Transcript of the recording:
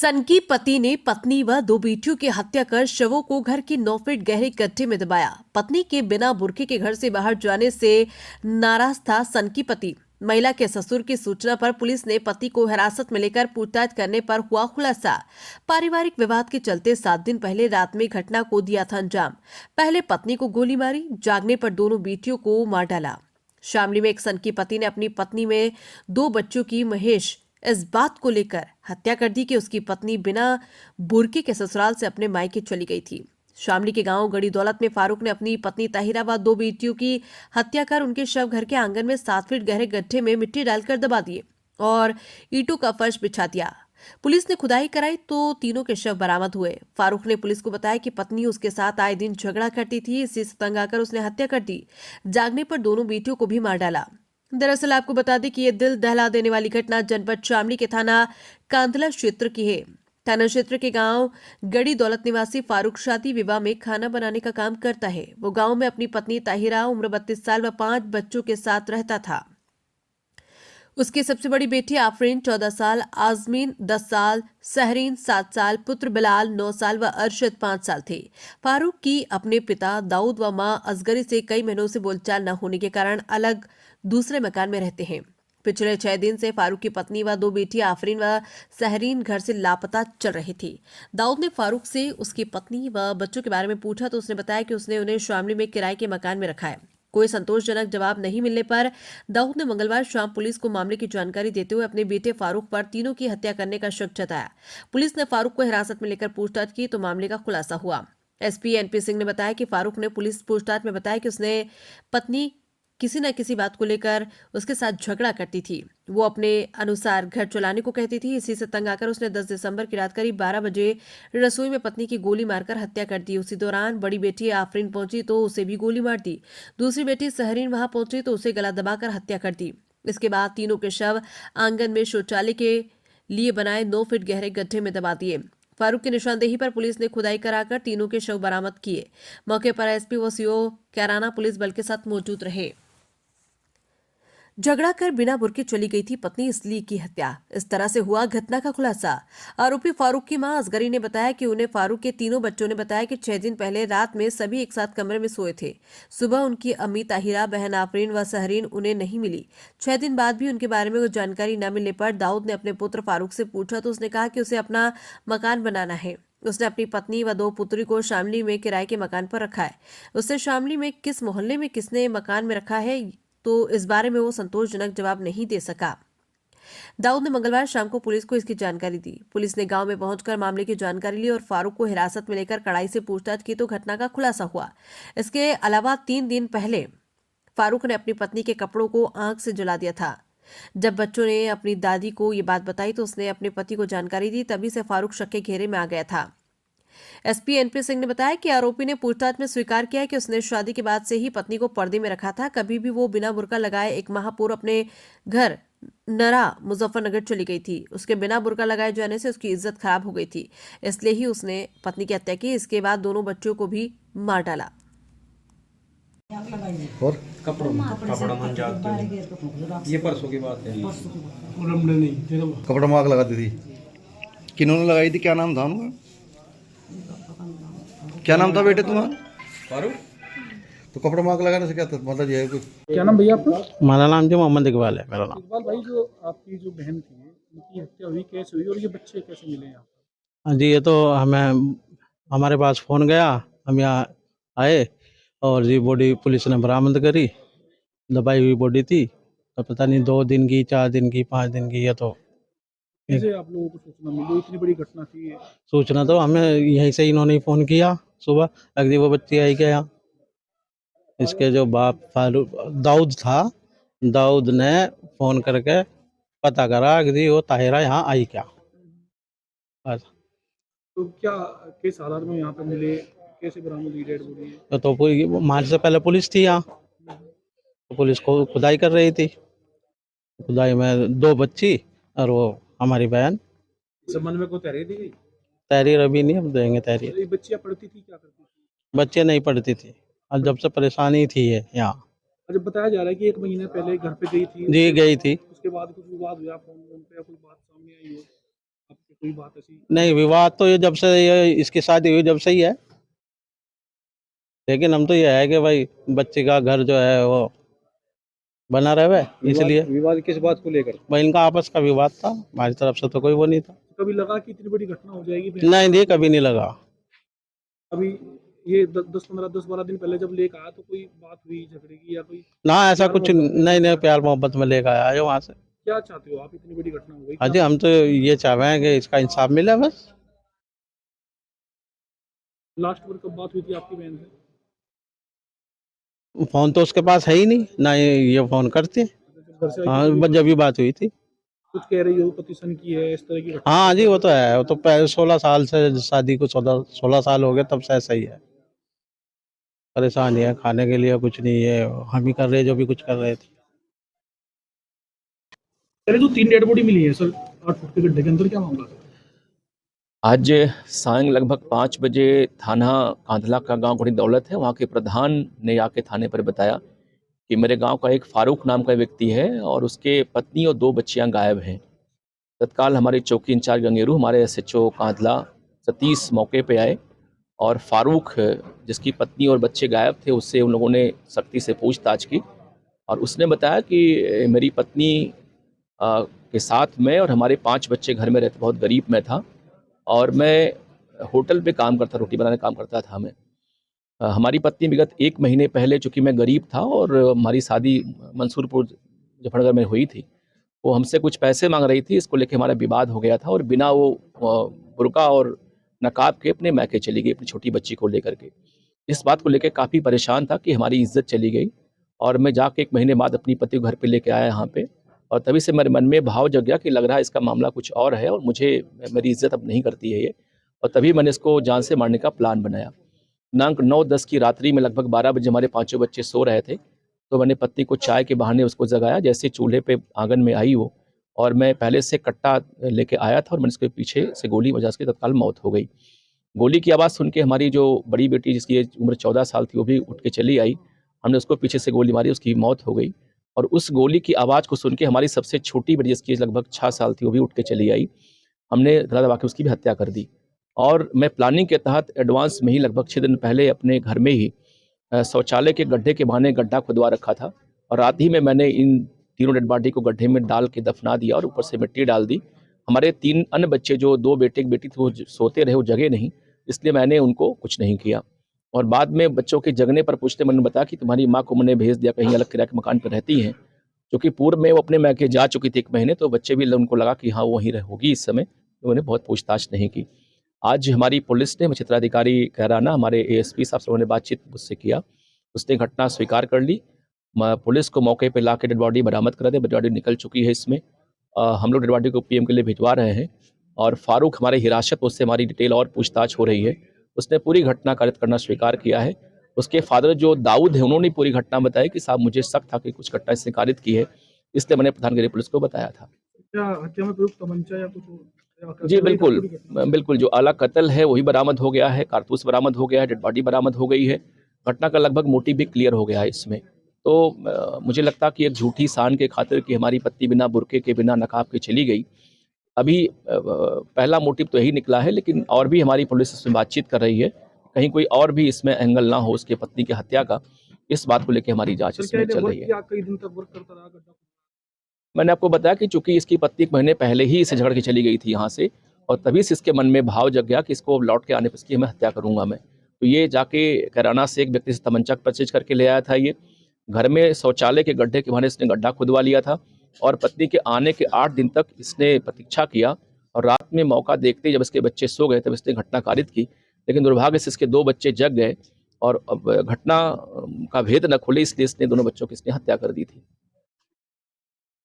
सनकी पति ने पत्नी व दो बेटियों की हत्या कर शवों को घर के 9 फीट गहरे गड्ढे में दबाया। पत्नी के बिना बुर्के के घर से बाहर जाने से नाराज था सनकी पति। महिला के ससुर की सूचना पर पुलिस ने पति को हिरासत में लेकर पूछताछ करने पर हुआ खुलासा। पारिवारिक विवाद के चलते 7 दिन पहले रात में घटना को दिया था अंजाम। पहले पत्नी को गोली मारी, जागने पर दोनों बेटियों को मार डाला। शामली में एक सनकी पति ने अपनी पत्नी में 2 बच्चों की महेश इस बात को लेकर हत्या कर दी कि उसकी पत्नी बिना बुर्के के ससुराल से अपने मायके चली गई थी। शामली के गांव गड़ी दौलत में फारूक ने अपनी पत्नी ताहिरा व 2 बेटियों की हत्या कर उनके शव घर के आंगन में 7 फीट गहरे गड्ढे में मिट्टी डालकर दबा दिए और ईंटों का फर्श बिछा दिया। पुलिस ने खुदाई कराई तो तीनों के शव बरामद हुए। फारूक ने पुलिस को बताया कि पत्नी उसके साथ आए दिन झगड़ा करती थी, इसी से तंग आकर उसने हत्या कर दी। जागने पर दोनों बेटियों को भी मार डाला। दरअसल आपको बता दें कि यह दिल दहला देने वाली घटना जनपद शामली के थाना कांधला क्षेत्र की है। थाना क्षेत्र के गांव गड़ी दौलत निवासी फारूक शादी विवाह में खाना बनाने का काम करता है। वो गांव में अपनी पत्नी ताहिरा उम्र 32 साल व 5 बच्चों के साथ रहता था। उसकी सबसे बड़ी बेटी आफरीन 14 साल, आजमीन 10 साल, सहरीन 7 साल, पुत्र बिलाल 9 साल व अरशद 5 साल थे। फारूक की अपने पिता दाऊद व मां असगरी से कई महीनों से बोलचाल न होने के कारण अलग दूसरे मकान में रहते हैं। पिछले 6 दिन से फारूक की पत्नी व 2 बेटी आफरीन व सहरीन घर से लापता चल रही थी। दाऊद ने फारूक से उसकी पत्नी व बच्चों के बारे में पूछा तो उसने बताया कि उसने उन्हें शामली में किराए के मकान में रखा है। कोई संतोषजनक जवाब नहीं मिलने पर दाऊद ने मंगलवार शाम पुलिस को मामले की जानकारी देते हुए अपने बेटे फारूक पर तीनों की हत्या करने का शक जताया। पुलिस ने फारूक को हिरासत में लेकर पूछताछ की तो मामले का खुलासा हुआ। एसपी एनपी सिंह ने बताया कि फारूक ने पुलिस पूछताछ में बताया कि उसने पत्नी किसी न किसी बात को लेकर उसके साथ झगड़ा करती थी। वो अपने अनुसार घर चलाने को कहती थी। इसी से तंग आकर उसने 10 दिसंबर की रात करीब 12 बजे रसोई में पत्नी की गोली मारकर हत्या कर दी। उसी दौरान बड़ी बेटी आफरीन पहुंची तो उसे भी गोली मार दी। दूसरी बेटी सहरीन वहां पहुंची तो उसे गला दबाकर हत्या कर दी। इसके बाद तीनों के शव आंगन में शौचालय के लिए बनाए 9 फीट गहरे गड्ढे में दबा दिए। फारूक की निशानदेही पर पुलिस ने खुदाई कराकर तीनों के शव बरामद किए। मौके पर एसपी व सीओ कैराना पुलिस बल के साथ मौजूद रहे। झगड़ा कर बिना बुर्के चली गई थी पत्नी, इसलिए की हत्या। इस तरह से हुआ घटना का खुलासा। आरोपी फारूक की मां असगरी ने बताया कि उन्हें फारूक के तीनों बच्चों ने बताया कि 6 दिन पहले रात में सभी एक साथ कमरे में सोए थे। सुबह उनकी अम्मी ताहिरा, बहन आफरीन व सहरीन उन्हें नहीं मिली। 6 दिन बाद भी उनके बारे में कोई जानकारी न मिलने पर दाऊद ने अपने पुत्र फारूक से पूछा तो उसने कहा कि उसे अपना मकान बनाना है। उसने अपनी पत्नी व 2 पुत्री को शामली में किराए के मकान पर रखा है। उससे शामली में किस मोहल्ले में किसने मकान में रखा है तो इस बारे में वो संतोषजनक जवाब नहीं दे सका। दाऊद ने मंगलवार शाम को पुलिस को इसकी जानकारी दी। पुलिस ने गांव में पहुंचकर मामले की जानकारी ली और फारूक को हिरासत में लेकर कड़ाई से पूछताछ की तो घटना का खुलासा हुआ। इसके अलावा 3 दिन पहले फारूक ने अपनी पत्नी के कपड़ों को आंख से जला दिया था। जब बच्चों ने अपनी दादी को ये बात बताई तो उसने अपने पति को जानकारी दी। तभी से फारूक शक के घेरे में आ गया था। एसपी एनपी सिंह ने बताया कि आरोपी ने पूछताछ में स्वीकार किया कि उसने शादी के बाद से ही पत्नी को पर्दे में रखा था। कभी भी वो बिना बुर्का लगाए 1 माह पूर्व अपने घर नरा मुजफ्फरनगर चली गई थी। उसके बिना बुर्का लगाए जाने से उसकी इज्जत खराब हो गई थी, इसलिए ही उसने पत्नी की हत्या की। इसके बाद दोनों बच्चों को भी मार डाला। और कपड़ा मन जाते हो। ये परसों की बात है। कपड़ा में आग लगाती थी। किन्होंने लगाई थी? क्या नाम था उनका? क्या नाम था बेटे तुम्हारा? फारूक। तो कपड़ा में आग लगाने से क्या था? मतलब ये है कुछ? क्या नाम भैया आपका? हमारा नाम जो मोहम्मद इकबाल है मेरा नाम। इकबाल भाई, जो आपकी जो बहन थी उनकी हत्या हुई कैसे हुई और ये बच्चे कैसे मिले यहाँ? हाँ जी, ये तो हमें हमारे पास फ़ोन गया, हम यहाँ आए और ये बॉडी पुलिस ने बरामद करी। दबाई हुई बॉडी थी, तो पता नहीं 2 दिन की, 4 दिन की, 5 दिन की। ये तो कैसे आप लोगों को सूचना मिली? इतनी बड़ी घटना थी ये। सूचना तो हमें यहीं से इन्होंने फ़ोन किया सुबह, अगली वो बच्ची आई क्या यहाँ। इसके जो बाप फारूक दाऊद था, दाऊद ने फ़ोन करके पता करा कि वो ताहिरा यहाँ आई क्या। बस। तो क्या किस हालात में यहाँ पे मिले, कैसे बरामद हुई डेड बॉडी है? तो पूरी मार्च से पहले पुलिस थी यहाँ, तो पुलिस को खुदाई कर रही थी। खुदाई में 2 बच्ची और वो हमारी बहन। इस संबंध में कोई तहरीर दी गई? तहरीर अभी नहीं, हम देंगे तहरीर। ये बच्चियाँ पढ़ती थी, क्या करती थी? बच्चे नहीं पढ़ती थी और जब से परेशानी थी ये यहाँ। अच्छा, बताया जा रहा है कि 1 महीने पहले घर पे गई थी। जी गई थी। उसके बाद कुछ विवाद हुआ फोन पे या कोई बात सामने आई हो आपकी कोई बात ऐसी? नहीं, विवाद तो ये जब से ये इसकी शादी हुई जब से ही है, लेकिन हम तो ये है कि भाई बच्चे का घर जो है वो बना रहे, इसलिए विवाद किस बात को लेकर? भाई इनका आपस का विवाद था, हमारी तरफ से तो कोई वो नहीं था। कभी लगा कि इतनी बड़ी घटना हो जाएगी? नहीं नहीं, कभी नहीं लगा। अभी ये 10-12 दिन पहले जब लेकर आया तो कोई बात हुई झगड़े की या कोई? ना ऐसा प्यार कुछ मोहब्बत में नहीं, नहीं लेकर प्यार मोहब्बत में लेकर आया है वहाँ से। क्या चाहते हो आप? इतनी बड़ी घटना हो गई, हाँ क्या जी, हम तो ये चाह रहे हैं कि इसका इंसाफ मिले बस। लास्ट बार कब बात हुई थी आपकी बहन से? फोन तो उसके पास है ही नहीं, ना ये फोन करते। जब घर से आई हाँ, तो बस जब भी बात हुई थी। कुछ कह रही हो पतिशन की है, इस तरह की घटना? हाँ जी, वो तो है, वो तो 16 साल से शादी को 16 साल हो गए तब से ऐसा ही है। परेशान ही है, खाने के लिए कुछ नहीं है, हम ही कर रहे जो भी कुछ कर रहे थे। पहले तो 3 डेड बॉडी मिली है सर 8 फुट के गड्ढे के अंदर, क्या मामला है? आज सायं लगभग 5 बजे थाना कांधला का गांव घोड़ी दौलत है, वहाँ के प्रधान ने आके थाने पर बताया कि मेरे गांव का एक फारूक नाम का व्यक्ति है और उसके पत्नी और 2 बच्चियां गायब हैं। तत्काल हमारे चौकी इंचार्ज गंगेरू, हमारे SHO कांधला सतीश मौके पे आए और फारूक जिसकी पत्नी और बच्चे गायब थे उससे उन लोगों ने सख्ती से पूछताछ की और उसने बताया कि मेरी पत्नी के साथ मैं और हमारे 5 बच्चे घर में रहते, बहुत गरीब मैं था और मैं होटल पे काम करता, रोटी बनाने का काम करता था मैं। हमारी पत्नी विगत 1 महीने पहले, चूँकि मैं गरीब था और हमारी शादी मंसूरपुर जफरनगर में हुई थी, वो हमसे कुछ पैसे मांग रही थी, इसको लेके हमारा विवाद हो गया था और बिना वो बुर्का और नकाब के अपने मैके चली गई अपनी छोटी बच्ची को लेकर के। इस बात को लेके काफ़ी परेशान था कि हमारी इज़्ज़त चली गई और मैं जाके 1 महीने बाद अपनी पति को घर पे लेके आया यहाँ पे और तभी से मेरे मन में भाव जग गया कि लग रहा है इसका मामला कुछ और है और मुझे मेरी इज़्ज़त अब नहीं करती है ये, और तभी मैंने इसको जान से मारने का प्लान बनाया। दिनांक 9-10 की रात्रि में लगभग 12 बजे हमारे पाँचों बच्चे सो रहे थे, तो मैंने पत्नी को चाय के बहाने उसको जगाया। जैसे चूल्हे पे आंगन में आई वो और मैं पहले से कट्टा लेके आया था और मैंने उसके पीछे से गोली बजा, उसकी तत्काल मौत हो गई। गोली की आवाज़ सुन के हमारी जो बड़ी बेटी जिसकी उम्र 14 साल थी वो भी उठ के चली आई। हमने उसको पीछे से गोली मारी, उसकी मौत हो गई और उस गोली की आवाज़ को सुन के हमारी सबसे छोटी बेटी जिसकी लगभग 6 साल थी वो भी उठ के चली आई। हमने गला दबा के उसकी भी हत्या कर दी और मैं प्लानिंग के तहत एडवांस में ही लगभग 6 दिन पहले अपने घर में ही शौचालय के गड्ढे के बहाने गड्ढा खुदवा रखा था और रात ही में मैंने इन तीनों डेड बॉडी को गड्ढे में डाल के दफना दिया और ऊपर से मिट्टी डाल दी। हमारे 3 अन्य बच्चे जो 2 बेटे एक बेटी थी वो सोते रहे, वो जगे नहीं, इसलिए मैंने उनको कुछ नहीं किया। और बाद में बच्चों के जगने पर पूछते मैंने बताया कि तुम्हारी माँ को मैंने भेज दिया, कहीं अलग किराए के मकान पर रहती हैं, क्योंकि पूर्व में वो अपने मैके जा चुकी थी 1 महीने, तो बच्चे भी उनको लगा कि हाँ वो वहीं होगी इस समय, तो उन्होंने बहुत पूछताछ नहीं की। आज हमारी पुलिस ने, क्षेत्राधिकारी कहराना, हमारे ASP साहब से उन्होंने बातचीत मुझसे किया, उसने घटना स्वीकार कर ली। पुलिस को मौके पे ला के डेड बॉडी बरामद करा दी, डेड बॉडी निकल चुकी है इसमें। हम लोग डेड बॉडी को PM के लिए भिजवा रहे हैं और फारूक हमारे हिरासत, उससे हमारी डिटेल और पूछताछ हो रही है। उसने पूरी घटना कारित करना स्वीकार किया है। उसके फादर जो दाऊद है उन्होंने पूरी घटना बताई कि साहब मुझे शक था कि कुछ घटना इसने कारित की है, इसलिए मैंने प्रधानगिरी पुलिस को बताया था। क्या हत्या में प्रयुक्त तमंचा या कुछ और? जी बिल्कुल, बिल्कुल जो आला कत्ल है वही बरामद हो गया है, कारतूस बरामद हो गया है, डेड बॉडी बरामद हो गई है। घटना का लगभग मोटिव भी क्लियर हो गया है इसमें। तो मुझे लगता कि एक झूठी शान के खातिर कि हमारी पत्नी बिना बुर्के के, बिना नकाब के चली गई, अभी पहला मोटिव तो यही निकला है, लेकिन और भी हमारी पुलिस इसमें बातचीत कर रही है, कहीं कोई और भी इसमें एंगल ना हो उसके पत्नी की हत्या का, इस बात को लेकर हमारी जांच इसमें चल रही है। कई दिन तक वर्क करता रहा गड्ढा? मैंने आपको बताया कि चूंकि इसकी पत्नी 1 महीने पहले ही इसे झगड़ के चली गई थी यहाँ से, और तभी से इसके मन में भाव जग गया कि इसको लौट के आने पर इसकी मैं हत्या करूंगा मैं। तो ये जाके कैराना से एक व्यक्ति से तमंचा परचेज करके ले आया था। ये घर में शौचालय के गड्ढे के बहाने इसने गड्ढा खुदवा लिया था और पत्नी के आने के 8 दिन तक इसने प्रतीक्षा किया और रात में मौका देखते जब इसके बच्चे सो गए तब इसने घटना कारित की, लेकिन दुर्भाग्य से इसके 2 बच्चे जग गए और अब घटना का भेद न खुले, इसलिए इसने दोनों बच्चों की इसने हत्या कर दी थी।